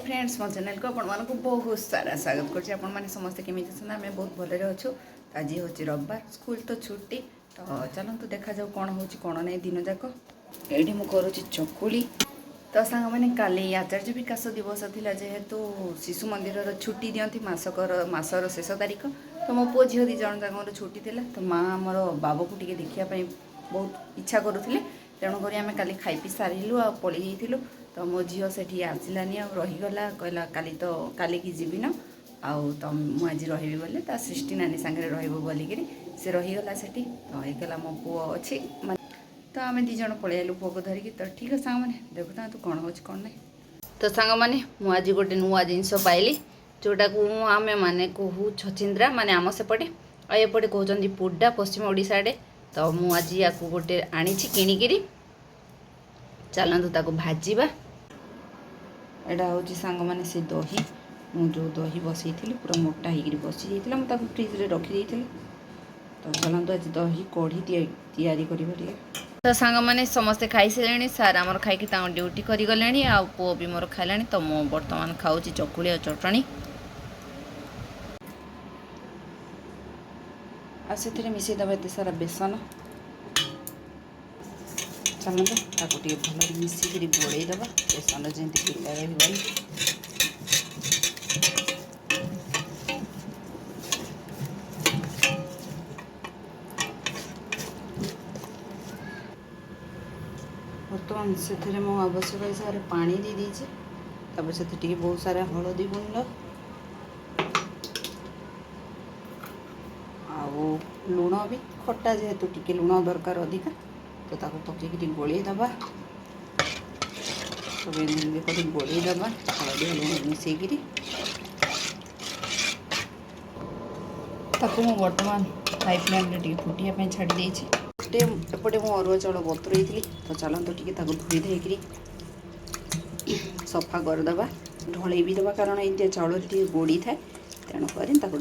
Friends मो channel को आपको बहुत सारा स्वागत कर समस्ते केमी आम बहुत भले अच्छु। आज हूँ रविवार स्कूल तो छुट्टी तो चलतु देखा जाऊ कौन हो कौन नहीं दिन जाक ये मुझे चकुली तो सांग मैंने काली आचार्य विकास दिवस था जेहेतु शिशु मंदिर छुट्टी दिखती मसर शेष तारीख तो मो पु झी दिज जन छुट्टी थी तो माँ आमर बाबू को देखापी बहुत इच्छा करुले तेणुक आम का खाई पी सारू आ पलि जाइलु तो मो झील से आसलानी रहीगला कहला काली तो काली की जीवी न आउ तो मुझे रही बोले सृष्टि नानी सांगे बोलिकी से रहीगला से तो एकला मो पु अच्छी तो आम दिज पलैलु पुआ को धरिकी तो ठीक है सांग मैंने देखुता तू कौन हो कौन नहीं तो सांग मैंने मुझे गोटे नुआ जिनस पाइली जोटा को आम मैंने कहूँ छचिंद्रा माने आम सेपटे और एपटे कहते पुडा पश्चिम ओडिशा आड़े तो मुझे या गोटे आनी किणिकी चलतु ताको भाजवा एटा हूँ सांग मैंने से दही मुझे दही बसई थी पूरा मोटा होकर बसी जाता मुझे फ्रिज रे रखी तो चलतु आज दही कढ़ी तैयारी करिए तो सांग मैंने समस्ते खाई सारे सार आमर खाई ड्यूटी करगले आ पुओ भी मोर खाला तो मु बर्तमान खाऊँ चकुली और चटणी आ से मिसेदेव एत सारा बेसन चलते ताको भल मिसिक गोड़ेदेव बेसन जमी पिता गल बर्तमान से आवश्यक हिसाब से पानी दे दीजिए से बहुत सारा हलदी गुंड आउ लुण भी खट्टा जेहेतु टिके लुण दरकार अधिका तो ताको पकईकि गोलैदबा सब गोलैदबा हलदी लुण मिसेकरी ताको वर्तमान हाई फ्लेम रे फुटिया छाड़ी देछि एपटे मु अरुआ चाउल बतुरई थी तो चलतु टी धोई देकरी सफा करदे ढल भी दबा कारण ये चाउल गोड़ी थाए तेणुक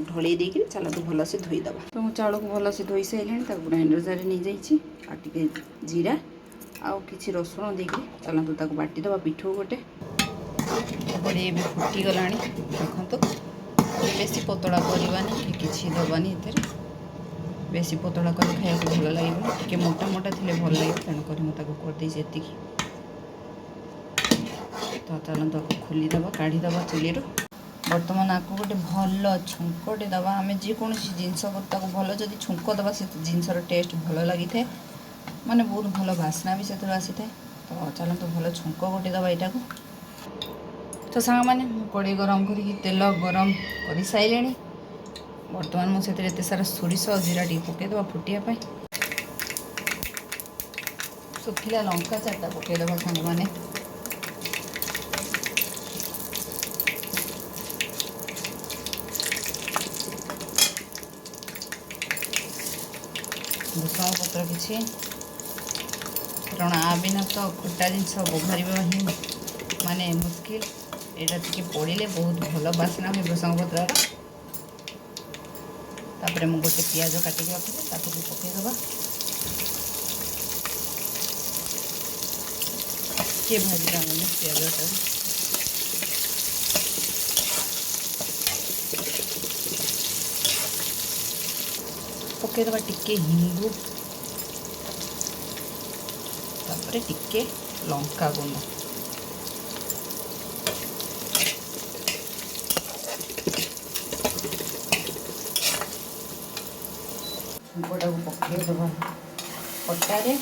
ढल देकर चलतु भल से धोईदबा तो मो चाउल को भल से धोई सारे ग्राइंडर जार नहीं जाइए टे जीरा आउ कि रसुण देकर चलतु ताको बाटीदबा पिठो गोटे एपटे भी फुटीगला देखु बेसी पतला करवानी कि दबानी एथे बेसी पतला कर खाया भल लगे टे मोटा मोटा थे भल लगे तेणुक करदे तो चलते आपको खोलीदे काढ़ीदे चुली बर्तमान आपको गोटे भल छुंकटे दबा आम जेकोसी जिनस भल जदि छुंक दबा से जिनसर टेस्ट भल लगी था माने बहुत भल बास्ना भी से आसी था तो चलते भल छुंक गोटे दबा यहाँ तो सांग मैंने कड़े गरम कर तेल गरम कर सारे बर्तमान मुझे सारा सोरिष और जीरा टी पकईदे फुटिया सुखिला लंका 4टा पकईदे सांग मैंने भूषण पत्र किसी कारण आ बिना तो खटा जिनस बघार ही माने मुस्किल यहाँ टी पड़े बहुत भल बास्ना हुए भूषण पत्र तापर मुझे गोटे पियाज काटिक रखी भी पकईदबा टे भाजवा पियाज पकईदबा टिके हिंगु तापर टिके लंका गुंड गोटा को पकईदबा पटारे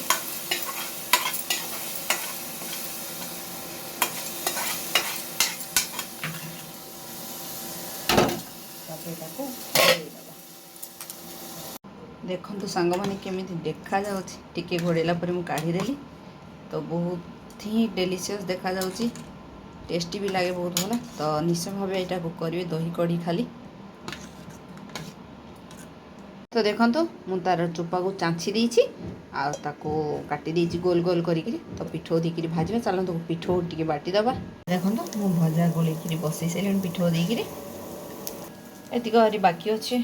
देखो सांग मैंने केमी देखा टिके घोड़ेला मुझे काढ़ीदेली तो बहुत ही डेलीशियस देखा टेस्टी भी लगे बहुत भल तो निश्चय भाव यहाँ को करेंगे दही कढ़ी खाली तो देखो मुझ तार चोपा को चाँची देती काटी गोल गोल करी तो पिठो देकर भाजवा चलते पिठो टे बाटीदबा देखो मु भजा गोल बसई सारे पिठो देकर ये बाकी अच्छे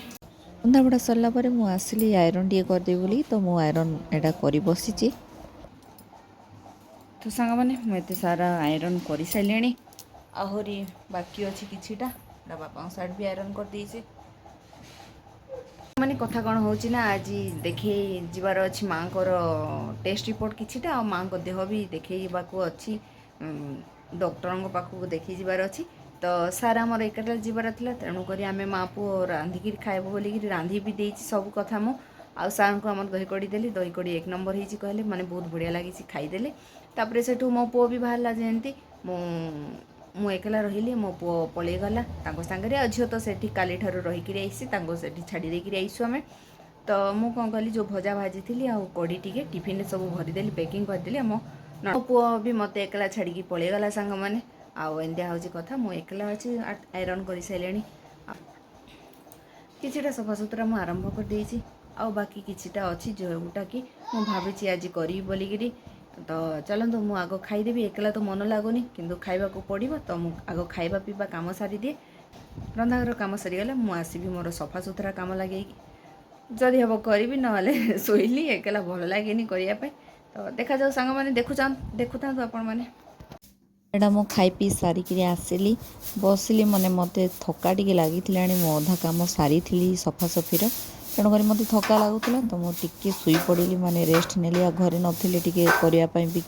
रंधाबड़ा सरला मुझे आसली आयरन टे करदे बोली तो मु आयरन एटा कर बसी तो सांग मैंने मुझे सारा आयरन कर सारे ଆହୁରି ବାକି ଅଛି କିଛିଟା ବାପାଙ୍କ ସାର୍ଟ ବି ଆଇରନ୍ କରିଦେଇଛି। ମାନେ କଥା କ'ଣ ହେଉଛି ନା ଆଜି ଦେଖେଇ ଯିବାର ଅଛି ମାଆଙ୍କର ଟେଷ୍ଟ ରିପୋର୍ଟ କିଛିଟା, ଆଉ ମାଆଙ୍କ ଦେହ ବି ଦେଖେଇବାକୁ ଅଛି, ଡକ୍ଟରଙ୍କ ପାଖକୁ ଦେଖେଇ ଯିବାର ଅଛି। ତ ସାର୍ ଆମର ଏକାବେଳେ ଯିବାର ଥିଲା, ତେଣୁକରି ଆମେ ମା ପୁଅ ରାନ୍ଧିକିରି ଖାଇବୁ ବୋଲିକିରି ରାନ୍ଧି ବି ଦେଇଛି ସବୁ କଥା ମୁଁ। ଆଉ ସାର୍ଙ୍କୁ ଆମର ଦହି କଡ଼ି ଦେଲି, ଦହି କଡ଼ି 1 ନମ୍ବର ହେଇଛି କହିଲେ, ମାନେ ବହୁତ ବଢ଼ିଆ ଲାଗିଛି, ଖାଇଦେଲେ। ତାପରେ ସେଠୁ ମୋ ପୁଅ ବି ବାହାରିଲା ଯେମିତି ମୁଁ ଏକଲା ରହିଲି, ମୋ ପୁଅ ପଳେଇଗଲା ତାଙ୍କ ସାଙ୍ଗରେ। ଆଉ ଝିଅ ତ ସେଠି କାଲିଠାରୁ ରହିକିରି ଆଇସି, ତାଙ୍କୁ ସେଠି ଛାଡ଼ି ଦେଇକିରି ଆଇସୁ ଆମେ। ତ ମୁଁ କ'ଣ କଲି, ଯେଉଁ ଭଜା ଭାଜିଥିଲି ଆଉ କଢ଼ି ଟିକେ ଟିଫିନରେ ସବୁ ଭରିଦେଲି, ପ୍ୟାକିଂ କରିଦେଲି। ମୋ ପୁଅ ବି ମୋତେ ଏକଲା ଛାଡ଼ିକି ପଳେଇଗଲା ସାଙ୍ଗମାନେ। ଆଉ ଏମିତିଆ ହେଉଛି କଥା, ମୁଁ ଏକଲା ଅଛି, ଆଇରନ୍ କରିସାରିଲେଣି। କିଛିଟା ସଫାସୁତୁରା ମୁଁ ଆରମ୍ଭ କରିଦେଇଛି, ଆଉ ବାକି କିଛିଟା ଅଛି ଯେଉଁଟାକି ମୁଁ ଭାବିଛି ଆଜି କରିବି ବୋଲିକିରି। ତ ଚାଲନ୍ତୁ ମୁଁ ଆଗ ଖାଇଦେବି, ଏକଲା ତ ମନ ଲାଗୁନି, କିନ୍ତୁ ଖାଇବାକୁ ପଡ଼ିବ। ତ ମୁଁ ଆଗ ଖାଇବା ପିଇବା କାମ ସାରିଦିଏ, ରନ୍ଧାଘର କାମ ସରିଗଲେ ମୁଁ ଆସିବି ମୋର ସଫାସୁତୁରା କାମ ଲାଗେଇକି, ଯଦି ହେବ କରିବି, ନହେଲେ ଶୋଇଲି। ଏକଲା ଭଲ ଲାଗେନି କରିବା ପାଇଁ। ତ ଦେଖାଯାଉ ସାଙ୍ଗମାନେ, ଦେଖୁଥାନ୍ତୁ ଆପଣମାନେ। ଏଇଟା ମୁଁ ଖାଇ ପିଇ ସାରିକିରି ଆସିଲି, ବସିଲି, ମୋତେ ଥକା ଟିକେ ଲାଗିଥିଲାଣି। ମୁଁ ଅଧା କାମ ସାରିଥିଲି ସଫାସଫିର, ତେଣୁକରି ମୋତେ ଥକା ଲାଗୁଥିଲା, ତ ମୁଁ ଟିକେ ଶୋଇପଡ଼ିଲି, ରେଷ୍ଟ ନେଲି। ଆଉ ଘରେ ନଥିଲେ ଟିକେ କରିବା ପାଇଁ ବି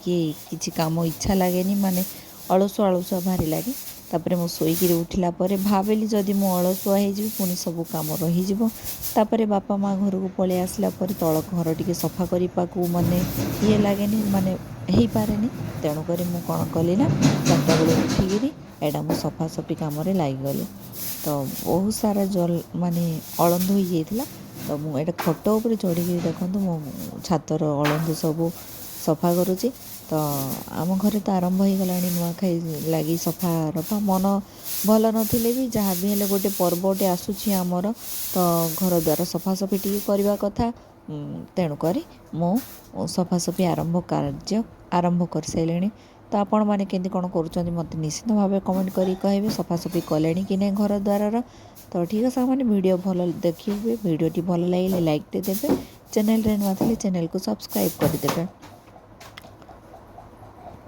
କିଛି କାମ ଇଚ୍ଛା ଲାଗେନି, ଅଳସୁଆ ଭାରି ଲାଗେ। ତାପରେ ମୁଁ ଶୋଇକିରି ଉଠିଲା ପରେ ଭାବିଲି ଯଦି ମୁଁ ଅଳସୁଆ ହେଇଯିବି ପୁଣି ସବୁ କାମ ରହିଯିବ। ତାପରେ ବାପା ମା ଘରକୁ ପଳେଇ ଆସିଲା ପରେ ତଳ ଘର ଟିକେ ସଫା କରିବାକୁ ଇଏ ଲାଗେନି, ହେଇପାରେନି। ତେଣୁକରି ମୁଁ କ'ଣ କଲି ନା, 4ଟା ବେଳେ ଉଠିକିରି ଏଇଟା ମୁଁ ସଫାସଫି କାମରେ ଲାଗିଗଲି। ତ ବହୁତ ସାରା ଅଳନ୍ଧୁ ହେଇଯାଇଥିଲା। ତ ମୁଁ ଏଇଟା ଖଟ ଉପରେ ଚଢ଼ିକିରି ଦେଖନ୍ତୁ ମୁଁ ଛାତର ଅଳନ୍ଧୁ ସବୁ ସଫା କରୁଛି। ତ ଆମ ଘରେ ତ ଆରମ୍ଭ ହେଇଗଲାଣି ନୂଆଖାଇ ଲାଗି ସଫା ରଫା। ମନ ଭଲ ନଥିଲେ ବି ଯାହା ବି ହେଲେ ଗୋଟେ ପର୍ବଟେ ଆସୁଛି ଆମର, ତ ଘର ଦ୍ୱାର ସଫାସଫି ଟିକେ କରିବା କଥା। ତେଣୁକରି ମୁଁ ସଫାସଫି କାର୍ଯ୍ୟ ଆରମ୍ଭ କରିସାରିଲିଣି। ତ ଆପଣମାନେ କେମିତି କ'ଣ କରୁଛନ୍ତି ମୋତେ ନିଶ୍ଚିତ ଭାବେ କମେଣ୍ଟ କରି କହିବେ। ସଫାସଫି କଲେଣି କି ନାହିଁ ଘର ଦ୍ୱାରର? ତ ଠିକ୍ ଅଛି ସାଙ୍ଗମାନେ, ଭିଡ଼ିଓ ଭଲ ଦେଖିବେ, ଭିଡ଼ିଓଟି ଭଲ ଲାଗିଲେ ଲାଇକ୍ଟେ ଦେବେ, ଚ୍ୟାନେଲରେ ନୂଆ ଥିଲେ ଚ୍ୟାନେଲକୁ ସବସ୍କ୍ରାଇବ୍ କରିଦେବେ।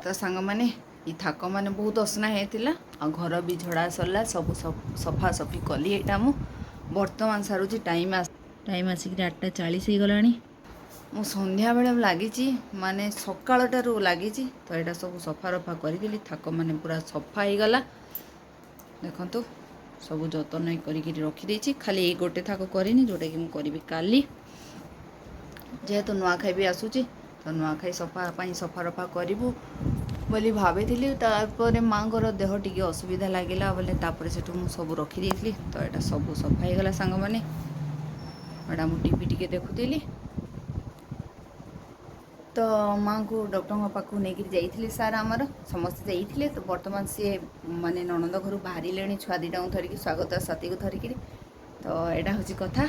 ତ ସାଙ୍ଗମାନେ, ଏ ଥାକ ବହୁତ ଅସନା ହେଇଥିଲା, ଆଉ ଘର ବି ଝଡ଼ା ସରିଲା, ସବୁ ସଫାସଫି କଲି। ଏଇଟା ମୁଁ ବର୍ତ୍ତମାନ ସାରୁଛି, ଟାଇମ୍ ଆସିକିରି 8:40 ହେଇଗଲାଣି। ମୁଁ ସନ୍ଧ୍ୟାବେଳେ ଲାଗିଛି, ସକାଳଟାରୁ ଲାଗିଛି। ତ ଏଇଟା ସବୁ ସଫା ରଫା କରିଦେଲି, ଥାକ ପୁରା ସଫା ହେଇଗଲା। ଦେଖନ୍ତୁ ସବୁ ଯତ୍ନ କରିକିରି ରଖିଦେଇଛି। ଖାଲି ଏଇ ଗୋଟେ ଥାକ କରିନି, ଯେଉଁଟାକି ମୁଁ କରିବି କାଲି, ଯେହେତୁ ନୂଆଖାଇ ବି ଆସୁଛି। ତ ନୂଆଖାଇ ସଫା ରଫା କରିବୁ ବୋଲି ଭାବିଥିଲି। ତାପରେ ମାଆଙ୍କର ଦେହ ଟିକେ ଅସୁବିଧା ଲାଗିଲା ବୋଲେ, ତାପରେ ସେଠୁ ମୁଁ ସବୁ ରଖିଦେଇଥିଲି। ତ ଏଇଟା ସବୁ ସଫା ହେଇଗଲା ସାଙ୍ଗମାନେ। ଏଇଟା ମୁଁ ଟିଭି ଟିକେ ଦେଖୁଥିଲି। ତ ମାଆଙ୍କୁ ଡକ୍ଟରଙ୍କ ପାଖକୁ ନେଇକିରି ଯାଇଥିଲେ ସାର୍, ଆମର ସମସ୍ତେ ଯାଇଥିଲେ। ତ ବର୍ତ୍ତମାନ ସିଏ ନଣନ୍ଦ ଘରୁ ବାହାରିଲେଣି, ଛୁଆ 2ଟାଙ୍କୁ ଧରିକି, ସ୍ୱାଗତ ସାଥୀକୁ ଧରିକିରି। ତ ଏଇଟା ହେଉଛି କଥା।